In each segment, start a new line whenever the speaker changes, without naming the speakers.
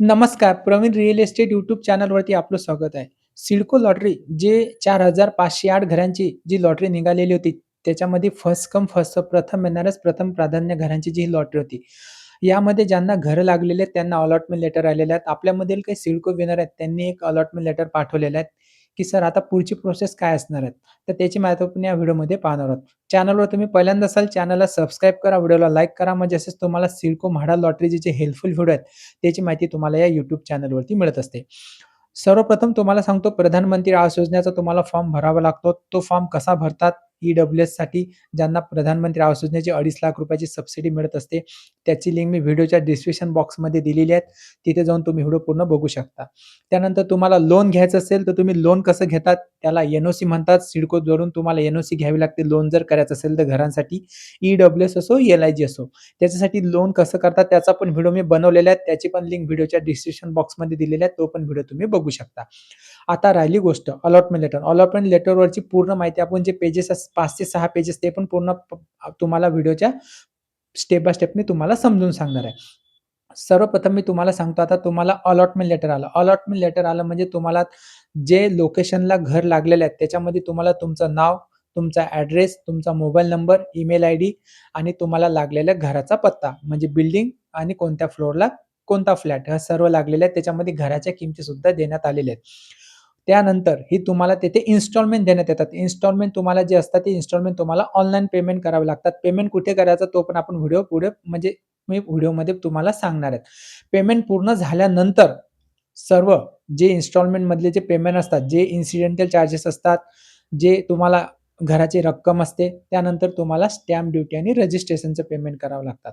नमस्कार. Pravin real estate YouTube चॅनलवरती आपलं स्वागत आहे. सिडको लॉटरी जे 4,508 घरांची जी लॉटरी निघालेली होती, त्याच्यामध्ये फर्स्ट कम फर्स्ट सर्व्ह प्रथम येणारच प्रथम प्राधान्य घरांची जी लॉटरी होती. यामध्ये ज्यांना घरं लागलेले आहेत त्यांना अलॉटमेंट लेटर आलेले आहेत. आपल्यामधील काही सिडको विनर आहेत त्यांनी एक अलॉटमेंट लेटर पाठवलेलं आहे, की सर आता पुढची प्रोसेस काय असणार आहे? तर त्याची माहिती आपण या व्हिडिओमध्ये पाहणार आहोत. चॅनलवर तुम्ही पहिल्यांदा असाल चॅनलला सबस्क्राईब करा, व्हिडिओला लाईक करा म्हणजे असेच तुम्हाला सिडको म्हाडा लॉटरीचे जे हेल्पफुल व्हिडिओ आहेत त्याची माहिती तुम्हाला या YouTube चॅनलवरती मिळत असते. सर्वप्रथम तुम्हाला सांगतो प्रधानमंत्री आवास योजनेचा तुम्हाला फॉर्म भरावा लागतो. तो फॉर्म कसा भरतात? ईडब्ल्यूएससाठी ज्यांना प्रधानमंत्री आवास योजनेची ₹2.5 लाख सबसिडी मिळत असते. त्याची लिंक मी व्हिडिओच्या डिस्क्रिप्शन बॉक्समध्ये दिलेली आहे. तिथे जाऊन तुम्ही व्हिडिओ पूर्ण बघू शकता. त्यानंतर तुम्हाला लोन घ्यायचं असेल तर तुम्ही लोन कसं घेतात? त्याला एन-ओ-सी म्हणतात. सिडकोवरून तुम्हाला एन-ओ-सी घ्यावी लागते लोन जर करायचं असेल तर घरांसाठी. ईडब्ल्यूएस असो, एल-आय-जी असो. त्याच्यासाठी लोन कसं करतात त्याचा पण व्हिडिओ मी बनवलेला आहे. त्याची पण लिंक व्हिडिओच्या डिस्क्रिप्शन बॉक्समध्ये दिलेली आहे. तो पण व्हिडिओ तुम्ही बघू शकता. आता राहिली गोष्ट अलॉटमेंट लेटर. अलॉटमेंट लेटरवरची पूर्ण माहिती आपण जे पेजेस 5 ते 6 पेजेस ते पण पूर्ण तुम्हाला व्हिडिओच्या स्टेप बाय स्टेप मी तुम्हाला समजून सांगणार आहे. सर्वप्रथम मी तुम्हाला सांगतो आता तुम्हाला अलॉटमेंट लेटर आलं. अलॉटमेंट लेटर आलं म्हणजे तुम्हाला जे लोकेशनला घर लागलेलं आहे त्याच्यामध्ये तुम्हाला तुमचं नाव, तुमचा ॲड्रेस, तुमचा मोबाईल नंबर, ईमेल आयडी आणि तुम्हाला लागलेल्या घराचा पत्ता म्हणजे बिल्डिंग आणि कोणत्या फ्लोअरला कोणता फ्लॅट हे सर्व लागलेलं आहे. त्याच्यामध्ये घराच्या किमतीसुद्धा देण्यात आलेल्या आहेत. त्यानंतर ही तुम्हाला तिथे इन्स्टॉलमेंट देण्यात येतात. इन्स्टॉलमेंट तुम्हाला जे असतात ते इन्स्टॉलमेंट तुम्हाला ऑनलाईन पेमेंट करावे लागतात. पेमेंट कुठे करायचा तो पण आपण व्हिडिओ पुढे म्हणजे मी व्हिडिओमध्ये तुम्हाला सांगणार आहेत. पेमेंट पूर्ण झाल्यानंतर सर्व जे इन्स्टॉलमेंटमधले जे पेमेंट असतात, जे इन्सिडेंटल चार्जेस असतात, जे तुम्हाला घराची रक्कम असते, त्यानंतर तुम्हाला स्टॅम्प ड्युटी आणि रजिस्ट्रेशनचं पेमेंट करावं लागतात.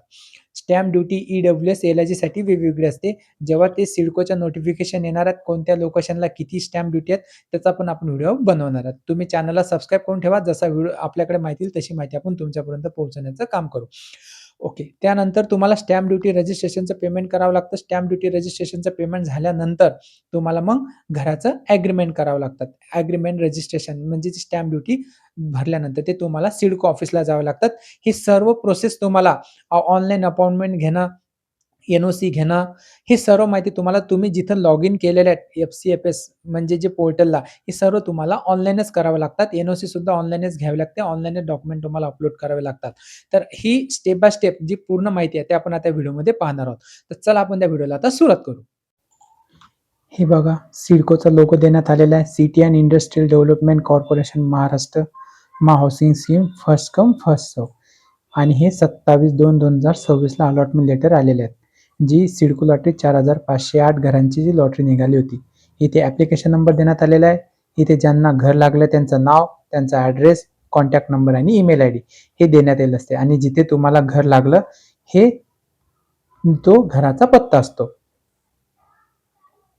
स्टॅम्प ड्युटी ईडब्ल्यूएस, एल-आय-जीसाठी वेगवेगळी असते. जेव्हा ते सिडकोच्या नोटिफिकेशन येणार आहेत, कोणत्या लोकेशनला किती स्टॅम्प ड्युटी आहेत, त्याचा पण आपण व्हिडिओ बनवणार आहोत. तुम्ही चॅनलला सबस्क्राईब करून ठेवा. जसा व्हिडिओ आपल्याकडे माहिती येईल तशी माहिती आपण तुमच्यापर्यंत पोहोचवण्याचं काम करू. ओके. त्यानंतर तुम्हाला स्टॅम्प ड्युटी रजिस्ट्रेशनचं पेमेंट करावं लागतं. स्टॅम्प ड्युटी रजिस्ट्रेशनचं पेमेंट झाल्यानंतर तुम्हाला मग घराचं ॲग्रीमेंट करावं लागतात. ॲग्रीमेंट रजिस्ट्रेशन म्हणजे स्टॅम्प ड्युटी भरल्यानंतर ते तुम्हाला सिडको ऑफिसला जावं लागतात. ही सर्व प्रोसेस तुम्हाला ऑनलाईन अपॉइंटमेंट घेणं, एन-ओ-सी घेणं, ही सर्व माहिती तुम्हाला तुम्ही जिथं लॉग इन केलेल्या आहेत एफ-सी-एफ-एस म्हणजे जे पोर्टलला, हे सर्व तुम्हाला ऑनलाईनच करावं लागतात. एन-ओ-सी सुद्धा ऑनलाईनच घ्यावी लागते. ऑनलाईनच डॉक्युमेंट तुम्हाला अपलोड करावे लागतात. तर ही स्टेप बाय स्टेप जी पूर्ण माहिती आहे, ते आपण आता व्हिडिओमध्ये पाहणार आहोत. तर चला आपण त्या व्हिडिओला आता सुरुवात करू. हे बघा सिडकोचा लोगो देण्यात आलेला आहे. City and industrial development corporation Maharashtra, housing scheme first come first serve. आणि हे 27/2/2026 ला अलॉटमेंट लेटर आलेले आहेत. जी सिडको लॉटरी 4,508 घरांची जी लॉटरी निघाली होती. इथे ॲप्लिकेशन नंबर देण्यात आलेला आहे. इथे ज्यांना घर लागलं त्यांचं नाव, त्यांचा ॲड्रेस, कॉन्टॅक्ट नंबर आणि ईमेल आयडी हे देण्यात आलेलं असते आणि जिथे तुम्हाला घर लागलं हे तो घराचा पत्ता असतो.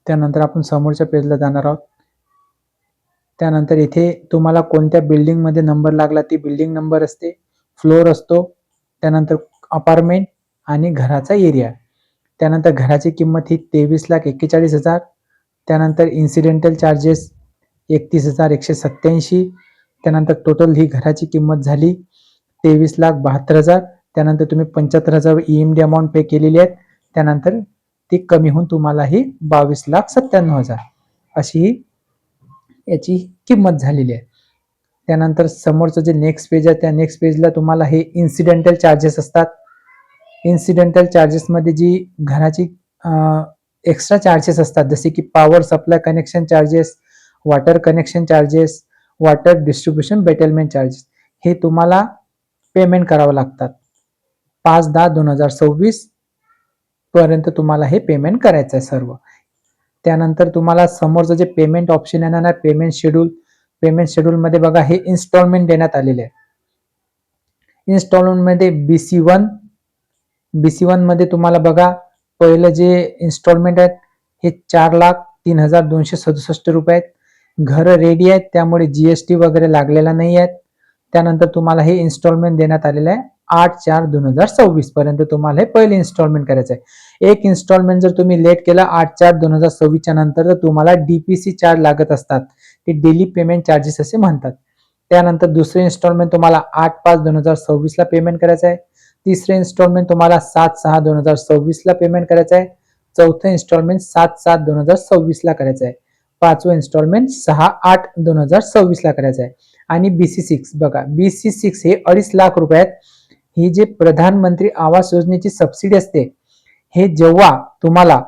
त्यानंतर आपण समोरच्या पेजला जाणार आहोत. त्यानंतर इथे तुम्हाला कोणत्या बिल्डिंगमध्ये नंबर लागला ती बिल्डिंग नंबर असते, फ्लोअर असतो, त्यानंतर अपार्टमेंट आणि घराचा एरिया. त्यानंतर घराची किंमत ही 23,41,000. त्यानंतर इन्सिडेंटल चार्जेस 31,187. त्यानंतर टोटल ही घराची किंमत झाली 23,72,000. त्यानंतर तुम्ही 75,000 ई-एम-डी अमाउंट पे केलेली आहे. त्यानंतर ती कमी होऊन तुम्हाला ही 22,97,000 अशी ही याची किंमत झालेली आहे. त्यानंतर समोरचं जे नेक्स्ट पेज आहे त्या नेक्स्ट पेजला तुम्हाला हे इन्सिडेंटल चार्जेस असतात. इन्सिडेंटल चार्जेसमध्ये जी घराची एक्स्ट्रा चार्जेस असतात जसे की power supply connection charges, water connection charges, water distribution betterment charges हे तुम्हाला पेमेंट करावं लागतात. 5/10/2026 पर्यंत तुम्हाला हे पेमेंट करायचं आहे सर्व. त्यानंतर तुम्हाला समोरचं जे पेमेंट ऑप्शन येणार आहे पेमेंट शेड्यूलमध्ये बघा हे इन्स्टॉलमेंट देण्यात आलेले आहे. इन्स्टॉलमेंटमध्ये BC1 मध्ये तुम्हाला बघा पहिलं जे इन्स्टॉलमेंट आहेत हे 4,03,267 रुपये आहेत. घरं रेडी आहेत त्यामुळे GST वगैरे लागलेला नाही आहेत. त्यानंतर तुम्हाला हे इन्स्टॉलमेंट देण्यात आलेलं आहे 8/4/2026 पर्यंत तुम्हाला हे पहिले इन्स्टॉलमेंट करायचं आहे. एक इन्स्टॉलमेंट जर तुम्ही लेट केला 8/4/2026 च्या नंतर तर तुम्हाला DPC चार्ज लागत असतात. ते डेली पेमेंट चार्जेस असे म्हणतात. त्यानंतर दुसरे इन्स्टॉलमेंट तुम्हाला 8/5/2026 ला पेमेंट करायचं आहे. तिसरे इन्स्टॉलमेंट तुम्हाला 7/6/2026 ला पेमेंट करायचं आहे चौथं इन्स्टॉलमेंट 7/7/2026 ला करायचं आहे. पाचवं इन्स्टॉलमेंट 6/8/2026 ला करायचं आहे. आणि BC6 बघा, BC6 हे 2.5 लाख रुपयात. ही जे प्रधानमंत्री आवास योजनेची सबसिडी असते, हे जेव्हा तुम्हाला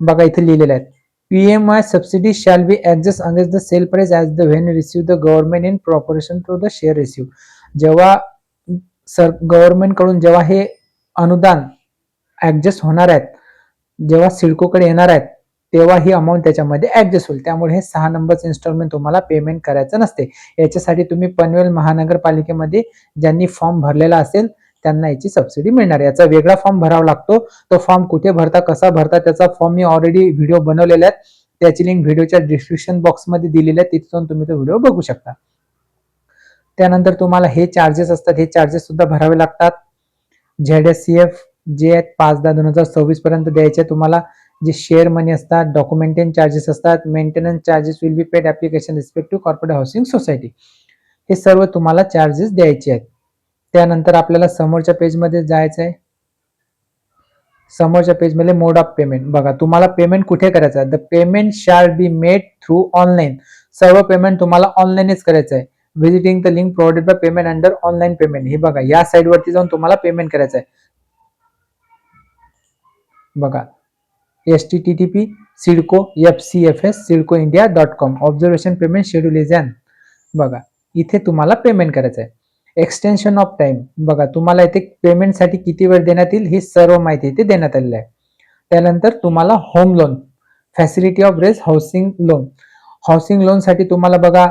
बघा इथे लिहिलेलं आहे, PMI subsidy shall be adjust against the sale price as the when receive the government in proportion to the share receive. जेव्हा गव्हर्नमेंट कडून जेव्हा हे अनुदान ऍडजस्ट होणार आहेत, जेव्हा सिडकोकडे येणार आहेत, तेव्हा ही अमाऊंट त्याच्यामध्ये ऍडजस्ट होईल. त्यामुळे हे 6 नंबरचं इन्स्टॉलमेंट तुम्हाला पेमेंट करायचं नसते. याच्यासाठी तुम्ही पनवेल महानगरपालिकेमध्ये ज्यांनी फॉर्म भरलेला असेल त्यांना याची सबसिडी मिळणार. याचा वेगळा फॉर्म भरावा लागतो. तो फॉर्म कुठे भरता, कसा भरता, त्याचा फॉर्म मी ऑलरेडी व्हिडिओ बनवलेला आहे. त्याची लिंक व्हिडिओच्या डिस्क्रिप्शन बॉक्समध्ये दिलेली आहे, तिथे जाऊन तुम्ही तो व्हिडिओ बघू शकता. त्यानंतर तुम्हाला हे चार्जेस असतात, हे चार्जेस सुद्धा भरावे लागतात. ZSCF जे आहेत 5/10/2026 पर्यंत द्यायचे तुम्हाला. जे शेअर मनी असतात, डॉक्युमेंटेशन चार्जेस असतात, maintenance charges will be paid application respective corporate housing society, हे सर्व तुम्हाला चार्जेस द्यायचे आहेत. त्यानंतर आपल्याला समोरच्या पेजमध्ये जायचं आहे. समोरच्या पेजमध्ये मोड ऑफ पेमेंट बघा, तुम्हाला पेमेंट कुठे करायचं आहे. The payment shall be made through online. सर्व पेमेंट तुम्हाला ऑनलाईनच करायचं आहे. Visiting the link provided by payment under online payment. हे बघा, या साइड वरती जाऊन तुम्हाला पेमेंट करायचं आहे. बघा, http CIDCO FCFS sidcoindia.com observation payment schedule is an. बघा, इथे तुम्हाला पेमेंट करायचं आहे. एक्सटेन्शन ऑफ टाइम बघा, तुम्हाला इथे पेमेंटसाठी किती वेळ देण्यात येईल ही सर्व माहिती इथे देण्यात आलेली आहे. त्यानंतर तुम्हाला होम लोन फॅसिलिटी ऑफ रेस हाऊसिंग लोन. हाऊसिंग लोन साठी तुम्हाला बघा,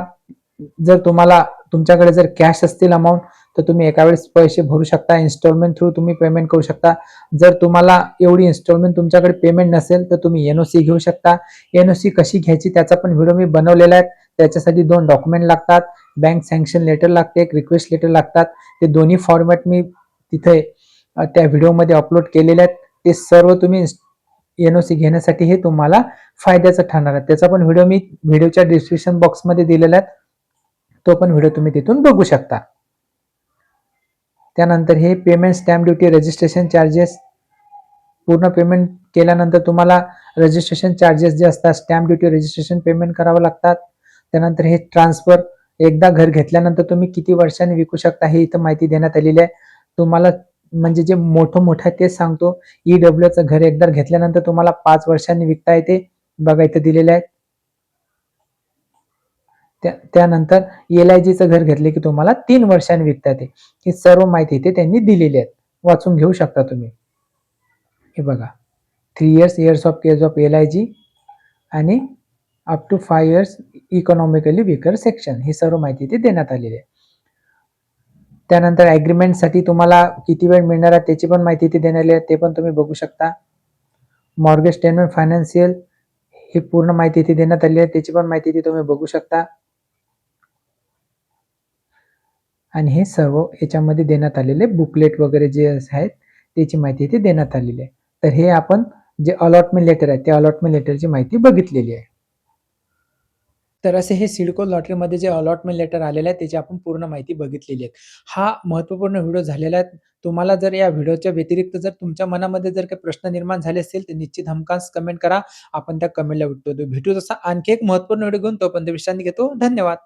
जर तुम्हाला तुमच्याकडे जर कॅश असतील अमाऊंट तर तुम्ही एका वेळेस पैसे भरू शकता. इन्स्टॉलमेंट थ्रू तुम्ही पेमेंट करू शकता. जर तुम्हाला एवढी इन्स्टॉलमेंट तुमच्याकडे पेमेंट नसेल तर तुम्ही NOC घेऊ शकता. NOC कशी घ्यायची त्याचा पण व्हिडिओ मी बनवलेला आहे. त्याच्यासाठी 2 डॉक्युमेंट लागतात, बँक सँक्शन लेटर लागते, एक रिक्वेस्ट लेटर लागतात. ते दोन्ही फॉर्मॅट मी तिथे त्या व्हिडिओमध्ये अपलोड केलेले आहेत. ते सर्व तुम्ही NOC घेण्यासाठी हे तुम्हाला फायद्याचं ठरणार आहे. त्याचा पण व्हिडिओ मी व्हिडिओच्या डिस्क्रिप्शन बॉक्समध्ये दिलेला आहे. तो पण व्हिडिओ तुम्ही तिथून बघू शकता. त्यानंतर हे payment stamp duty registration charges. पूर्ण पेमेंट केल्यानंतर तुम्हाला रजिस्ट्रेशन चार्जेस जे असतात, स्टॅम्प ड्युटी रजिस्ट्रेशन पेमेंट करावं लागतात. त्यानंतर हे ट्रान्सफर, एकदा घर घेतल्यानंतर तुम्ही किती वर्षांनी विकू शकता हे इथं माहिती देण्यात आलेली आहे. तुम्हाला म्हणजे जे मोठं आहे तेच सांगतो. EWचं घर एकदा घेतल्यानंतर तुम्हाला 5 वर्षांनी विकता येते. बघा इथे दिलेले आहे. त्यानंतर LIGचं घर घेतले की तुम्हाला 3 वर्षांनी विकता येते. ही सर्व माहिती इथे त्यांनी दिलेली आहे, वाचून घेऊ शकता तुम्ही. हे बघा, 3 years of cares of LIG आणि up to 5 years economically weaker section, ही सर्व माहिती इथे देण्यात आलेली आहे. त्यानंतर ॲग्रीमेंटसाठी तुम्हाला किती वेळ मिळणार आहे त्याची पण माहिती इथे देण्यात आली आहे, ते पण तुम्ही बघू शकता. मॉर्गेज स्टेटमेंट फायनान्शियल ही पूर्ण माहिती इथे देण्यात आली आहे, त्याची पण माहिती इथे तुम्ही बघू शकता. आणि हे सर्व याच्यामध्ये देण्यात आलेले बुकलेट वगैरे जे आहेत त्याची माहिती इथे देण्यात आलेली आहे. तर हे आपण जे अलॉटमेंट लेटर आहे त्या अलॉटमेंट लेटरची माहिती बघितलेली आहे. तर असे हे सिडको लॉटरीमध्ये जे अलॉटमेंट लेटर आलेलं आहे त्याची आपण पूर्ण माहिती बघितलेली आहे. हा महत्त्वपूर्ण व्हिडिओ झालेला आहे. तुम्हाला जर या व्हिडिओच्या व्यतिरिक्त जर तुमच्या मनामध्ये जर काही प्रश्न निर्माण झाले असतील तर निश्चित हमखास कमेंट करा. आपण त्या कमेंटला उत्तर देऊ. भेटू तसा आणखी एक महत्त्वपूर्ण व्हिडिओ घेऊन. तोपर्यंत विश्रांती घेतो. धन्यवाद.